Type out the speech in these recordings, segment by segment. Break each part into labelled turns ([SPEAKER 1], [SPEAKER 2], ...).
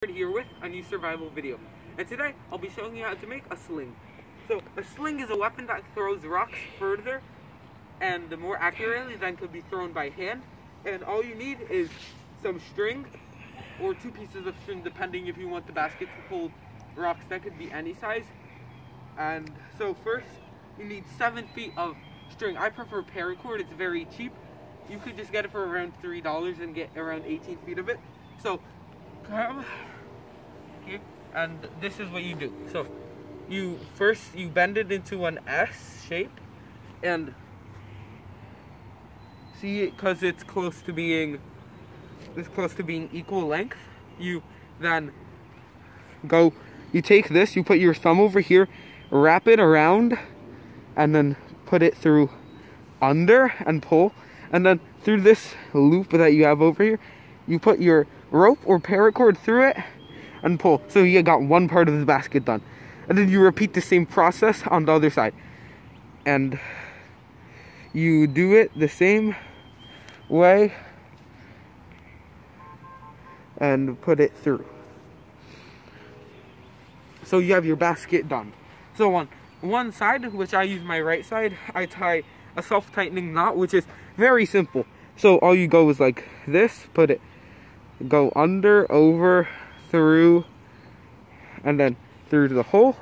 [SPEAKER 1] Here with a new survival video, and today I'll be showing you how to make a sling. So a sling is a weapon that throws rocks further and more accurately than could be thrown by hand, and all you need is some string or 2 pieces of string depending if you want the basket to hold rocks that could be any size. And so first you need 7 feet of string. I prefer paracord, it's very cheap. You could just get it for around $3 and get around 18 feet of it. So come here, and this is what you do. So you bend it into an S shape, and see, because it's close to being equal length, you then you take this, you put your thumb over here, wrap it around, and then put it through under and pull, and then through this loop that you have over here, you put your rope or paracord through it and pull. So you got one part of the basket done. And then you repeat the same process on the other side. And you do it the same way and put it through. So you have your basket done. So on one side, which I use my right side, I tie a self-tightening knot, which is very simple. So all you go is like this, go under, over, through, and then through the hole,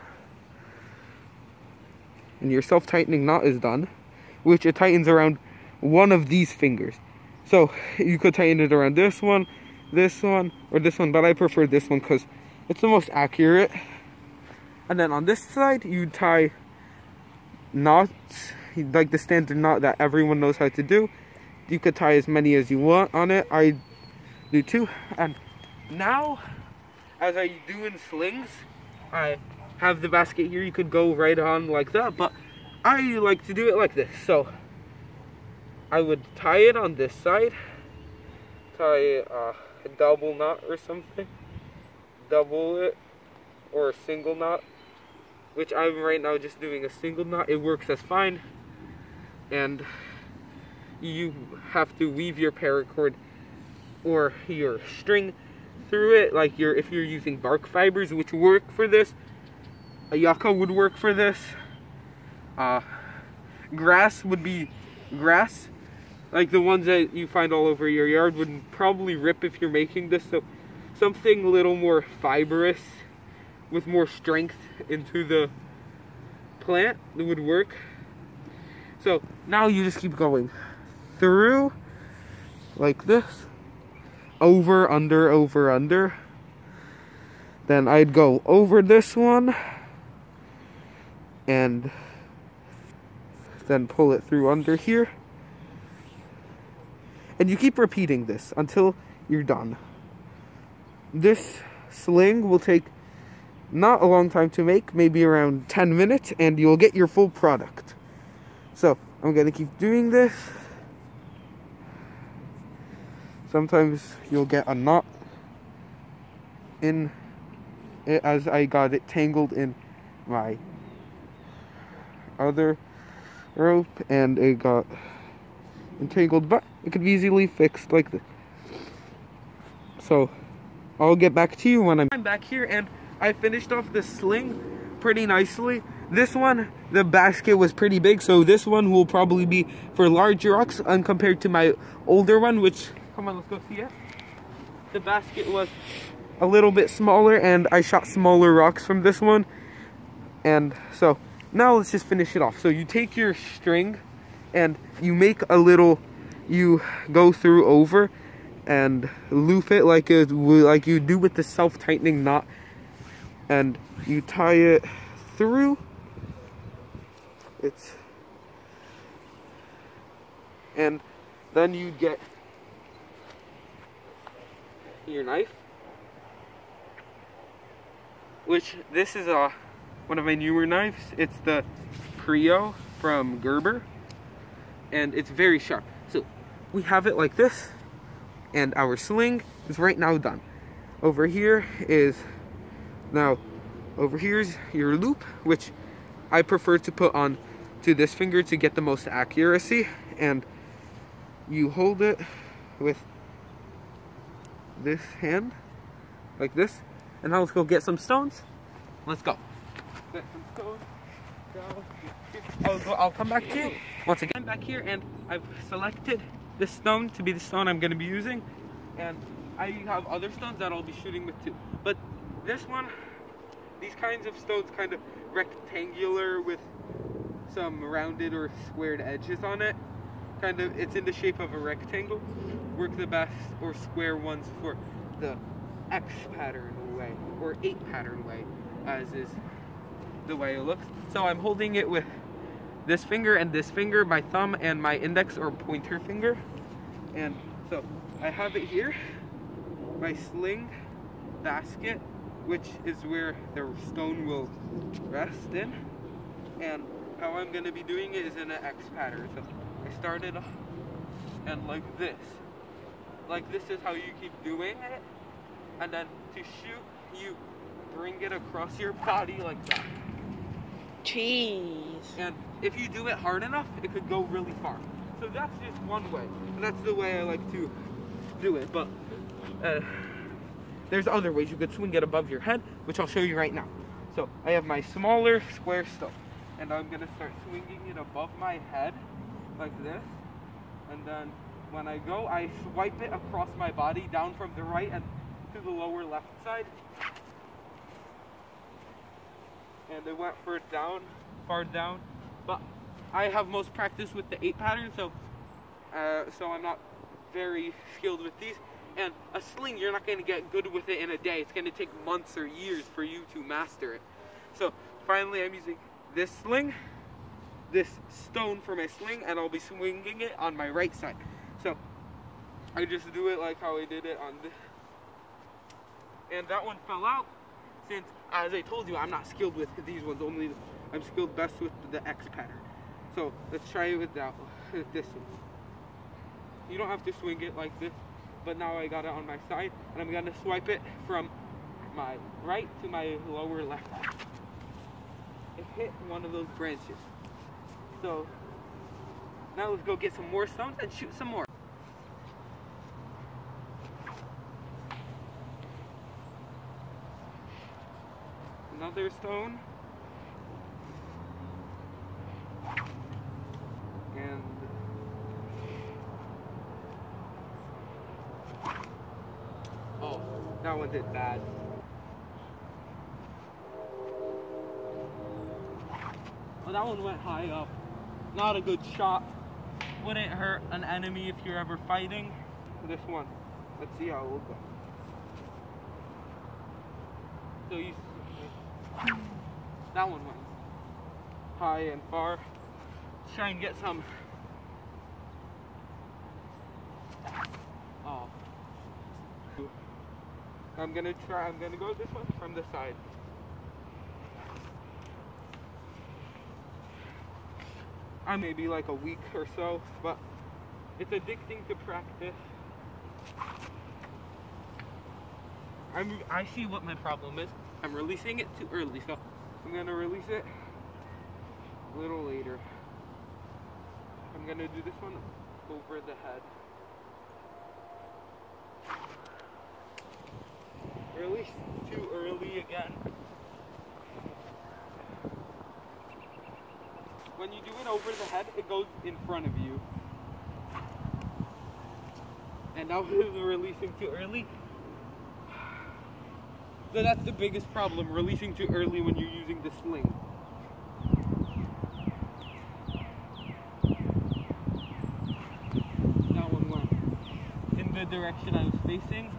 [SPEAKER 1] and your self-tightening knot is done, which it tightens around one of these fingers. So you could tighten it around this one, or this one, but I prefer this one because it's the most accurate. And then on this side you tie knots, like the standard knot that everyone knows how to do. You could tie as many as you want on it. I do 2. And now, as I do in slings, I have the basket here. You could go right on like that, but I like to do it like this. So I would tie it on this side, tie a double knot or something, double it, or a single knot, which I'm right now just doing a single knot. It works as fine. And you have to weave your paracord or your string through it, like if you're using bark fibers, which work for this. A yucca would work for this. Grass would be grass, like the ones that you find all over your yard, would probably rip if you're making this. So something a little more fibrous with more strength into the plant would work. So now you just keep going through like this, over, under. Then I'd go over this one and then pull it through under here. And you keep repeating this until you're done. This sling will take not a long time to make, maybe around 10 minutes, and you'll get your full product. So I'm gonna keep doing this. Sometimes you'll get a knot in it, as I got it tangled in my other rope and it got entangled, but it could be easily fixed like this. So I'll get back to you when I'm back here, and I finished off the sling pretty nicely. This one, the basket was pretty big, so this one will probably be for larger rocks compared to my older one, which, come on, let's go see it. The basket was a little bit smaller, and I shot smaller rocks from this one. And so now let's just finish it off. So you take your string and you make a little, you go through over and loop it like you do with the self-tightening knot, and you tie it through. And then you get your knife, which this is one of my newer knives. It's the Creo from Gourd, and it's very sharp. So we have it like this, and our sling is right now done. Over here is here's your loop, which I prefer to put on to this finger to get the most accuracy, and you hold it with this hand like this, And now let's go get some stones. Let's go. Get some stones. I'll come back to you once again. I'm back here and I've selected this stone to be the stone I'm going to be using. And I have other stones that I'll be shooting with too. But this one, these kinds of stones, kind of rectangular with some rounded or squared edges on it. It's in the shape of a rectangle. Work the best, or square ones for the X pattern way, or 8 pattern way, as is the way it looks. So I'm holding it with this finger and this finger, my thumb and my index or pointer finger. And so I have it here, my sling basket, which is where the stone will rest in. And how I'm going to be doing it is in an X pattern. So I started off and like this. Like this is how you keep doing it. And then to shoot, you bring it across your body like that.
[SPEAKER 2] Jeez.
[SPEAKER 1] And if you do it hard enough, it could go really far. So that's just one way. And that's the way I like to do it. But there's other ways. You could swing it above your head, which I'll show you right now. So I have my smaller square stone. And I'm going to start swinging it above my head like this. And then when I go, I swipe it across my body down from the right and to the lower left side. And it went far down. But I have most practice with the 8 pattern, so I'm not very skilled with these. And a sling, you're not going to get good with it in a day. It's going to take months or years for you to master it. So finally I'm using this sling, this stone for my sling, and I'll be swinging it on my right side. So I just do it like how I did it on this. And that one fell out since, as I told you, I'm not skilled with these ones. Only I'm skilled best with the X pattern. So let's try it with this one. You don't have to swing it like this, but now I got it on my side, and I'm gonna swipe it from my right to my lower left eye. It hit one of those branches. So now let's go get some more stones and shoot some more. Another stone. And oh, that one did bad. Oh, that one went high up. Not a good shot. Wouldn't hurt an enemy if you're ever fighting. This one. Let's see how it will go. So you, that one went high and far. Try and get some. Oh. I'm gonna go with this one from the side. I maybe like a week or so, but it's addicting to practice. I see what my problem is. I'm releasing it too early, so I'm gonna release it a little later. I'm gonna do this one over the head. Release too early again. When you do it over the head, it goes in front of you. And now we're releasing too early. So that's the biggest problem, releasing too early when you're using the sling. That one went in the direction I was facing.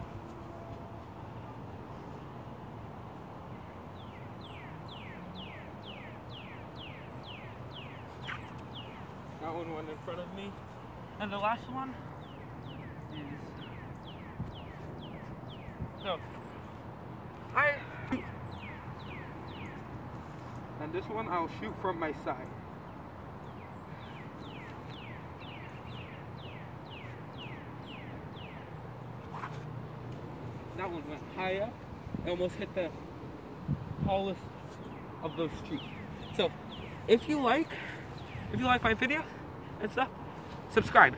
[SPEAKER 1] That one went in front of me. And the last one is... So, and this one I'll shoot from my side. That one went high up. I almost hit the tallest of those trees. So, if you like my video and stuff, subscribe.